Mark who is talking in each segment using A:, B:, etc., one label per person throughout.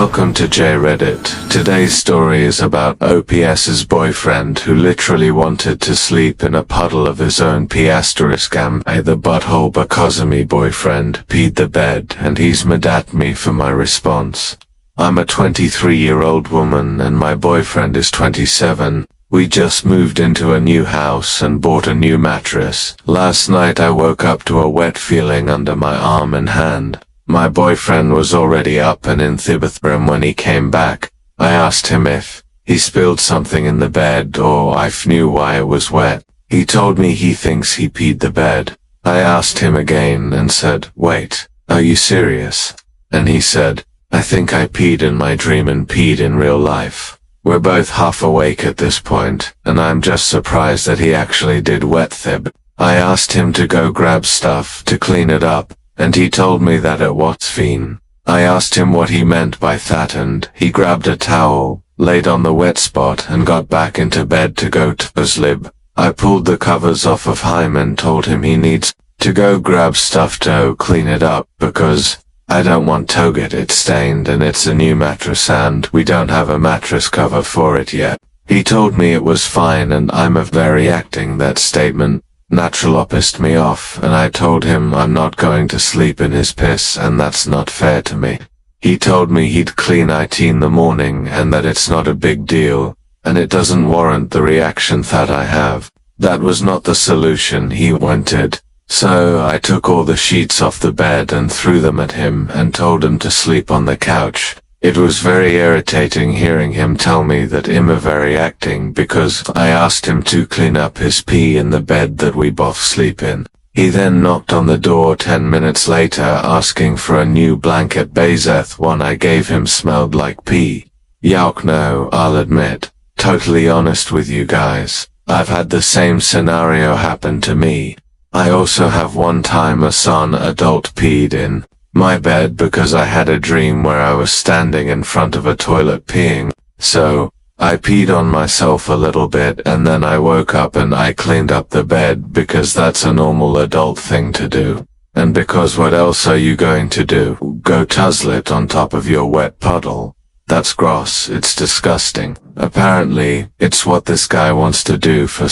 A: Welcome to J.Reddit. Today's story is about OPS's boyfriend who literally wanted to sleep in a puddle of his own pee asterisk am the butthole because me boyfriend peed the bed and he's mad at me for my response. I'm a 23-year-old woman and my boyfriend is 27. We just moved into a new house and bought a new mattress. Last night I woke up to a wet feeling under my arm and hand. My boyfriend was already up and in the bathroom when he came back. I asked him if he spilled something in the bed or if knew why it was wet. He told me he thinks he peed the bed. I asked him again and said, "Wait, are you serious?" And he said, "I think I peed in my dream and peed in real life." We're both half awake at this point, and I'm just surprised that he actually did wet thib. I asked him to go grab stuff to clean it up, and he told me that it was fine. I asked him what he meant by that and he grabbed a towel, laid on the wet spot and got back into bed to go to sleep. I pulled the covers off of him and told him he needs to go grab stuff to clean it up because I don't want to get it stained and it's a new mattress and we don't have a mattress cover for it yet. He told me it was fine and I'm overreacting. That statement naturally pissed me off and I told him I'm not going to sleep in his piss and that's not fair to me. He told me he'd clean it in the morning and that it's not a big deal and it doesn't warrant the reaction that I have. That was not the solution he wanted. So I took all the sheets off the bed and threw them at him and told him to sleep on the couch. It was very irritating hearing him tell me that I'm overreacting because I asked him to clean up his pee in the bed that we both sleep in. He then knocked on the door 10 minutes later asking for a new blanket. Bazeth one I gave him smelled like pee. Yuck, no, I'll admit. Totally honest with you guys. I've had the same scenario happen to me. I also have one time a son adult peed in my bed because I had a dream where I was standing in front of a toilet peeing. So I peed on myself a little bit and then I woke up and I cleaned up the bed because that's a normal adult thing to do. And because what else are you going to do? Go tuzzle it on top of your wet puddle? That's gross. It's disgusting. Apparently, it's what this guy wants to do for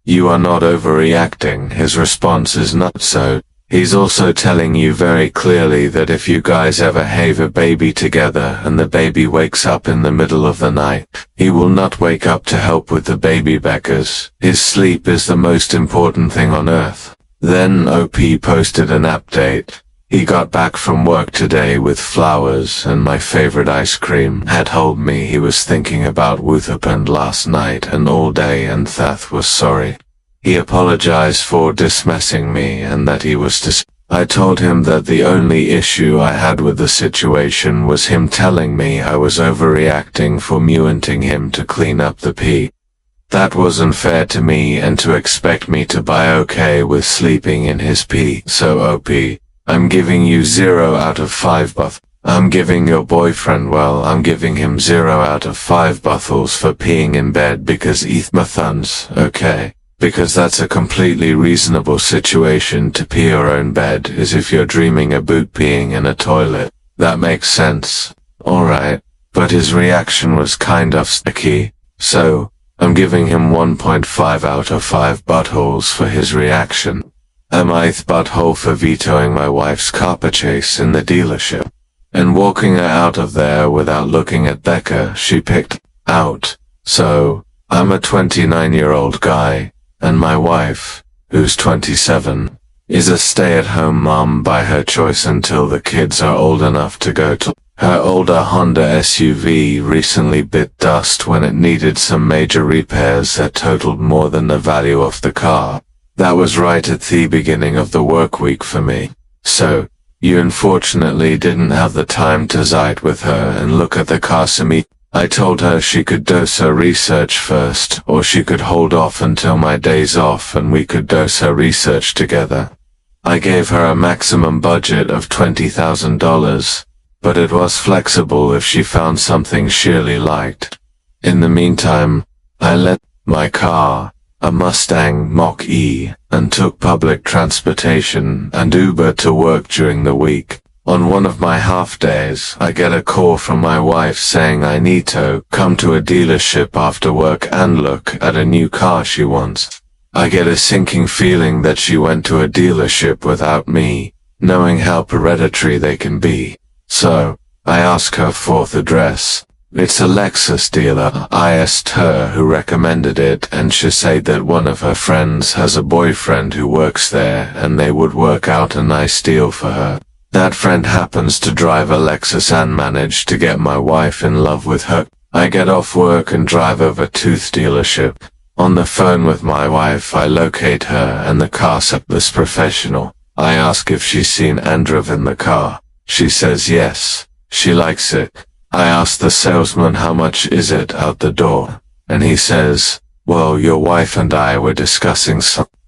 A: You are not overreacting. His response is not so. He's also telling you very clearly that if you guys ever have a baby together and the baby wakes up in the middle of the night, he will not wake up to help with the baby because his sleep is the most important thing on earth. Then OP posted an update. He got back from work today with flowers and my favorite ice cream. Had told me he was thinking about Wuthapand last night and all day and that was sorry. He apologized for dismissing me and that he was I told him that the only issue I had with the situation was him telling me I was overreacting for wanting him to clean up the pee. That wasn't fair to me and to expect me to be okay with sleeping in his pee. So OP, I'm giving you 0 out of 5 I'm giving your boyfriend I'm giving him 0 out of 5 buttholes for peeing in bed because my thuns, okay? Because that's a completely reasonable situation to pee your own bed is if you're dreaming about peeing in a toilet. That makes sense. Alright. But his reaction was kind of sticky. So, I'm giving him 1.5 out of 5 buttholes for his reaction. Am I the butthole for vetoing my wife's car purchase in the dealership and walking her out of there without looking at the car she picked out? So, I'm a 29-year-old guy. And my wife, who's 27, is a stay-at-home mom by her choice until the kids are old enough to go to. Her older Honda SUV recently bit dust when it needed some major repairs that totaled more than the value of the car. That was right at the beginning of the work week for me. So, you unfortunately didn't have the time to sit with her and look at the car some. I told her she could do her research first, or she could hold off until my days off and we could do her research together. I gave her a maximum budget of $20,000, but it was flexible if she found something she really liked. In the meantime, I let my car, a Mustang Mach-E, and took public transportation and Uber to work during the week. On one of my half days, I get a call from my wife saying I need to come to a dealership after work and look at a new car she wants. I get a sinking feeling that she went to a dealership without me, knowing how predatory they can be. So, I ask her fourth address. It's a Lexus dealer. I asked her who recommended it, and she said that one of her friends has a boyfriend who works there and they would work out a nice deal for her. That friend happens to drive a Lexus and managed to get my wife in love with her. I get off work and drive over to the dealership. On the phone with my wife, I locate her and the car service professional. I ask if she's seen and driven the car. She says yes, she likes it. I ask the salesman how much is it out the door, and he says, well, your wife and I were discussing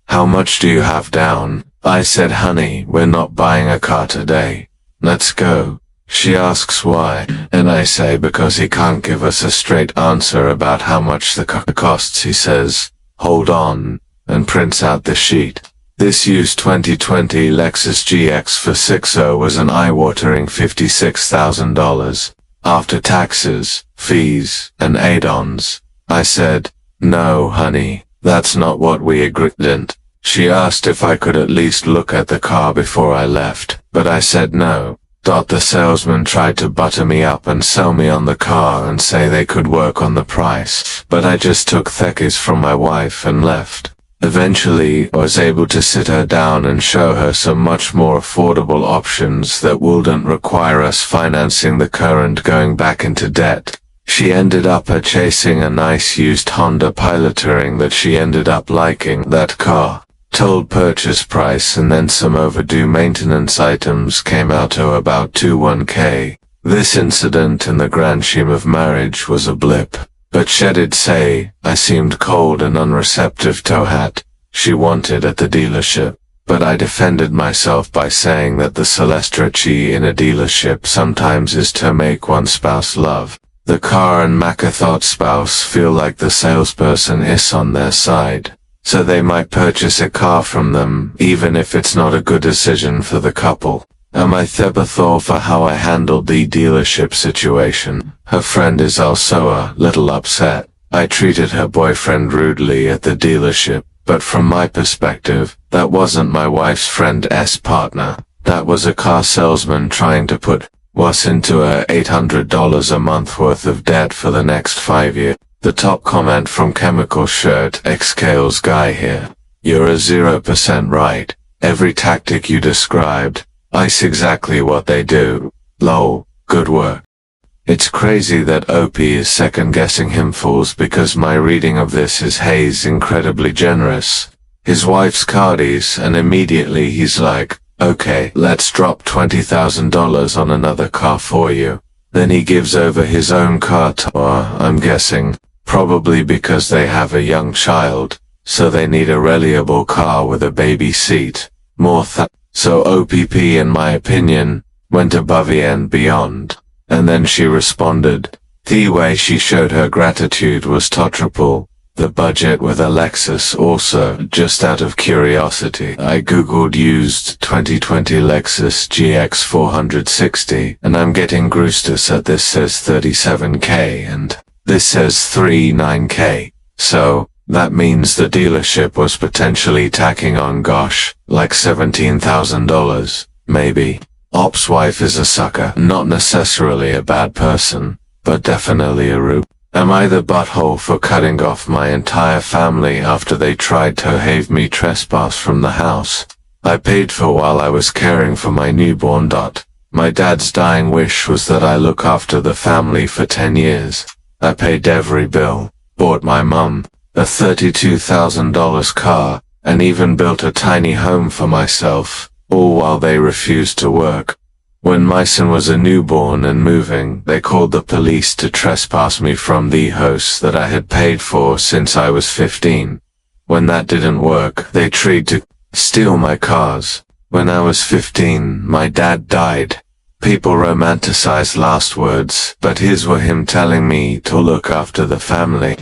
A: how much do you have down? I said, honey, we're not buying a car today. Let's go. She asks why, and I say because he can't give us a straight answer about how much the car costs. He says, hold on, and prints out the sheet. This used 2020 Lexus GX for 6.0 was an eye-watering $56,000. After taxes, fees, and add-ons. I said, no, honey, that's not what we agreed. She asked if I could at least look at the car before I left, but I said no. The salesman tried to butter me up and sell me on the car and say they could work on the price, but I just took theckies from my wife and left. Eventually, I was able to sit her down and show her some much more affordable options that wouldn't require us financing the car and going back into debt. She ended up purchasing a nice used Honda Piloting that she ended up liking that car. Told purchase price and then some overdue maintenance items came out to about $21K. This incident in the grand scheme of marriage was a blip. But she did say, I seemed cold and unreceptive to what she wanted at the dealership, but I defended myself by saying that the celebrity in a dealership sometimes is to make one spouse love the car and make a thought spouse feel like the salesperson is on their side, so they might purchase a car from them even if it's not a good decision for the couple. Am I thankful for how I handled the dealership situation? Her friend is also a little upset. I treated her boyfriend rudely at the dealership, but from my perspective, that wasn't my wife's friend's partner. That was a car salesman trying to put us into a $800 a month worth of debt for the next 5 years. The top comment from Chemical Shirt X-Scales guy here. You're a 0% right. Every tactic you described, is exactly what they do. Lol, good work. It's crazy that OP is second-guessing him fools because my reading of this is Hayes incredibly generous. His wife's Cardis and immediately he's like, okay, let's drop $20,000 on another car for you. Then he gives over his own car to her, I'm guessing, probably because they have a young child, so they need a reliable car with a baby seat. So OPP, in my opinion, went above and beyond. And then she responded. The way she showed her gratitude was triple the budget with a Lexus. Also, just out of curiosity, I googled used 2020 Lexus GX 460, and I'm getting Groustus that this says 37K and this says 39K. So, that means the dealership was potentially tacking on like $17,000, maybe. Op's wife is a sucker, not necessarily a bad person, but definitely a rube. Am I the butthole for cutting off my entire family after they tried to have me trespass from the house I paid for while I was caring for my newborn. My dad's dying wish was that I look after the family for 10 years. I paid every bill, bought my mum a $32,000 car, and even built a tiny home for myself, all while they refused to work. When my son was a newborn and moving, they called the police to trespass me from the house that I had paid for since I was 15. When that didn't work, they tried to steal my cars. When I was 15, my dad died. People romanticize last words, but his were him telling me to look after the family.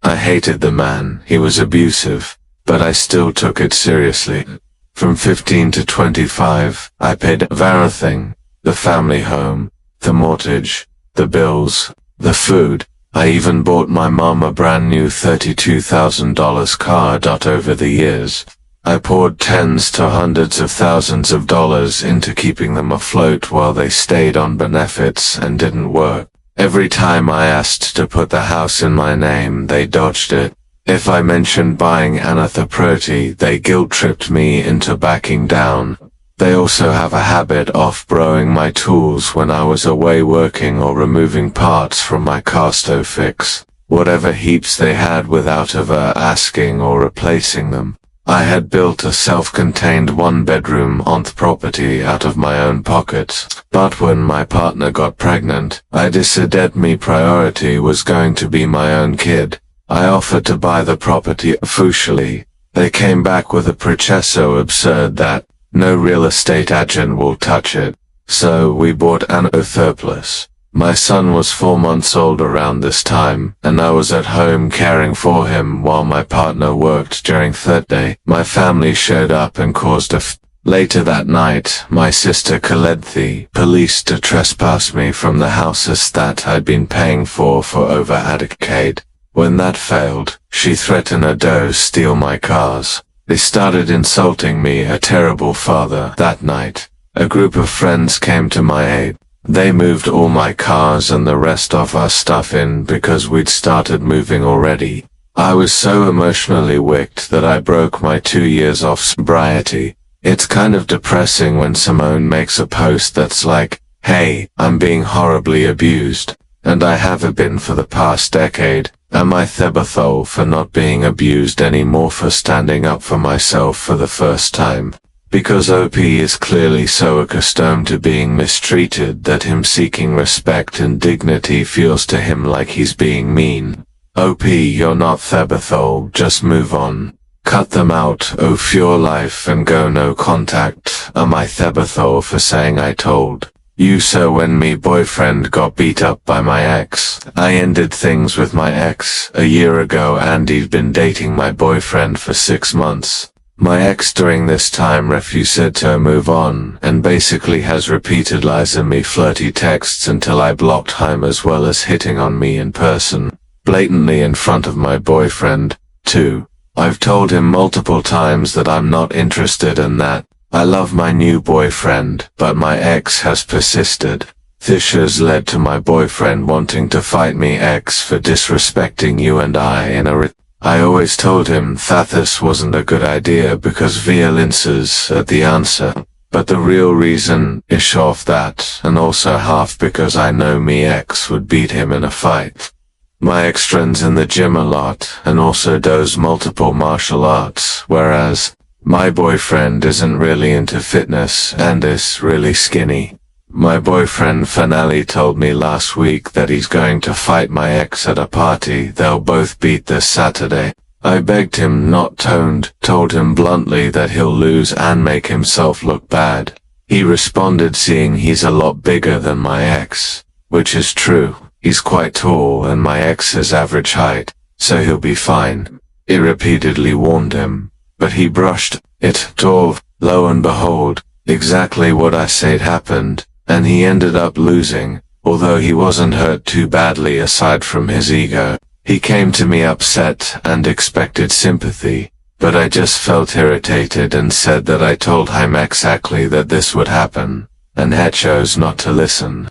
A: I hated the man, he was abusive, but I still took it seriously. From 15 to 25, I paid everything. the family home, the mortgage, the bills, the food. I even bought my mom a brand new $32,000 car. Over the years, I poured tens to hundreds of thousands of dollars into keeping them afloat while they stayed on benefits and didn't work. Every time I asked to put the house in my name, they dodged it. If I mentioned buying another they guilt-tripped me into backing down. They also have a habit of borrowing my tools when I was away working or removing parts from my car to fix whatever heaps they had without ever asking or replacing them. I had built a self-contained one-bedroom on the property out of my own pockets, but when my partner got pregnant, I decided my priority was going to be my own kid. I offered to buy the property officially. They came back with a preach so absurd that no real estate agent will touch it. So we bought an surplus. My son was 4 months old around this time, and I was at home caring for him while my partner worked during third day. My family showed up and caused a Later that night, my sister called the police to trespass me from the houses that I'd been paying for over a decade. When that failed, she threatened to steal my cars. They started insulting me, a terrible father. That night, a group of friends came to my aid. They moved all my cars and the rest of our stuff in because we'd started moving already. I was so emotionally wicked that I broke my 2 years of sobriety. It's kind of depressing when someone makes a post that's like, "Hey, I'm being horribly abused, and I have been for the past decade. Am I thankful for not being abused anymore, for standing up for myself for the first time?" Because OP is clearly so accustomed to being mistreated that him seeking respect and dignity feels to him like he's being mean. OP, you're not thankful, just move on. Cut them out of your life and go no contact. Am I thankful for saying I told you so when me boyfriend got beat up by my ex? I ended things with my ex a year ago and he'd been dating my boyfriend for 6 months. My ex during this time refused to move on and basically has repeated lies in me flirty texts until I blocked him, as well as hitting on me in person, blatantly in front of my boyfriend, too. I've told him multiple times that I'm not interested in that. I love my new boyfriend, but my ex has persisted. This has led to my boyfriend wanting to fight me ex for disrespecting you and I in a I always told him that this wasn't a good idea because violence is the answer. But the real reason is half that, and also half because I know me ex would beat him in a fight. My ex trains in the gym a lot, and also does multiple martial arts, whereas my boyfriend isn't really into fitness and is really skinny. My boyfriend finally told me last week that he's going to fight my ex at a party they'll both beat this Saturday. I begged him not to, told him bluntly that he'll lose and make himself look bad. He responded seeing he's a lot bigger than my ex, which is true. He's quite tall and my ex's average height, so he'll be fine. I repeatedly warned him, but he brushed it off. Lo and behold, exactly what I said happened, and he ended up losing. Although he wasn't hurt too badly aside from his ego. He came to me upset and expected sympathy, but I just felt irritated and said that I told him exactly that this would happen, and he chose not to listen.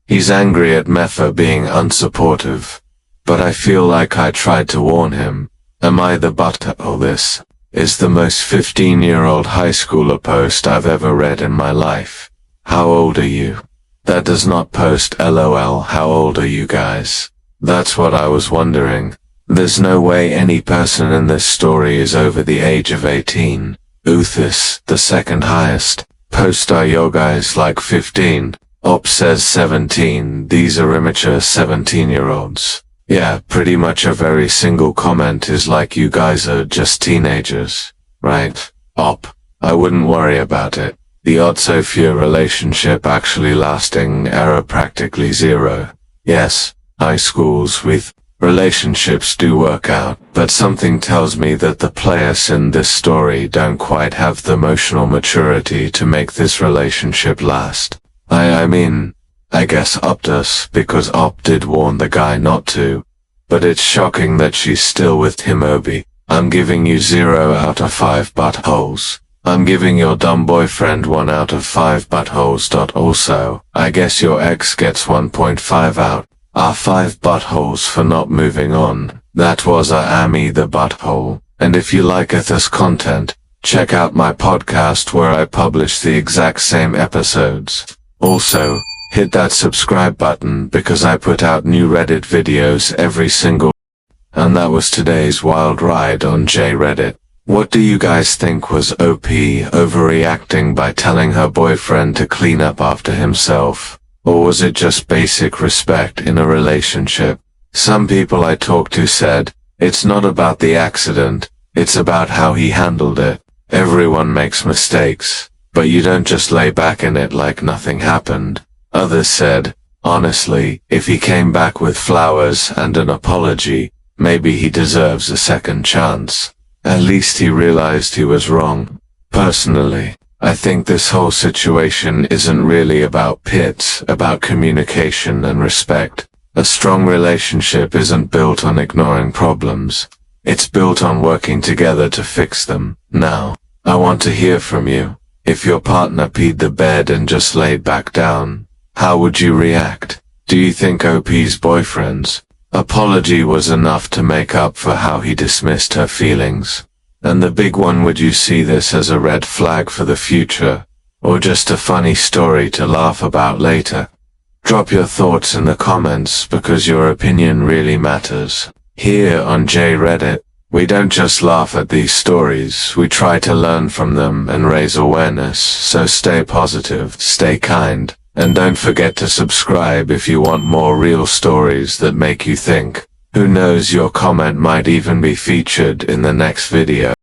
A: He's angry at me for being unsupportive, but I feel like I tried to warn him. Am I the butt of all this? Is the most 15-year-old high schooler post I've ever read in my life. How old are you? That does not post LOL. How old are you guys? That's what I was wondering. There's no way any person in this story is over the age of 18. Uthis, the second highest. Post are you guys like 15? Op says 17. These are immature 17-year-olds. Yeah, pretty much a very single comment is like you guys are just teenagers. Right? Op. I wouldn't worry about it. The odds of your relationship actually lasting are practically zero. Yes, high schools with relationships do work out, but something tells me that the players in this story don't quite have the emotional maturity to make this relationship last. I guess Optus, because Op did warn the guy not to. But it's shocking that she's still with him, Obi. I'm giving you 0 out of 5 buttholes. I'm giving your dumb boyfriend 1 out of 5 buttholes. Also, I guess your ex gets 1.5 out of 5 buttholes for not moving on. That was Amy the butthole. And if you like this content, check out my podcast where I publish the exact same episodes. Also, hit that subscribe button because I put out new Reddit videos every single. And that was today's wild ride on J.Reddit. What do you guys think? Was OP overreacting by telling her boyfriend to clean up after himself? Or was it just basic respect in a relationship? Some people I talked to said, it's not about the accident, it's about how he handled it. Everyone makes mistakes, but you don't just lay back in it like nothing happened. Others said, honestly, if he came back with flowers and an apology, maybe he deserves a second chance. At least he realized he was wrong. Personally, I think this whole situation isn't really about pits, about communication and respect. A strong relationship isn't built on ignoring problems. It's built on working together to fix them. Now, I want to hear from you. If your partner peed the bed and just laid back down, how would you react? Do you think OP's boyfriend's apology was enough to make up for how he dismissed her feelings? And the big one, would you see this as a red flag for the future, or just a funny story to laugh about later? Drop your thoughts in the comments because your opinion really matters. Here on J.Reddit, we don't just laugh at these stories, we try to learn from them and raise awareness, so stay positive, stay kind. And don't forget to subscribe if you want more real stories that make you think. Who knows, your comment might even be featured in the next video.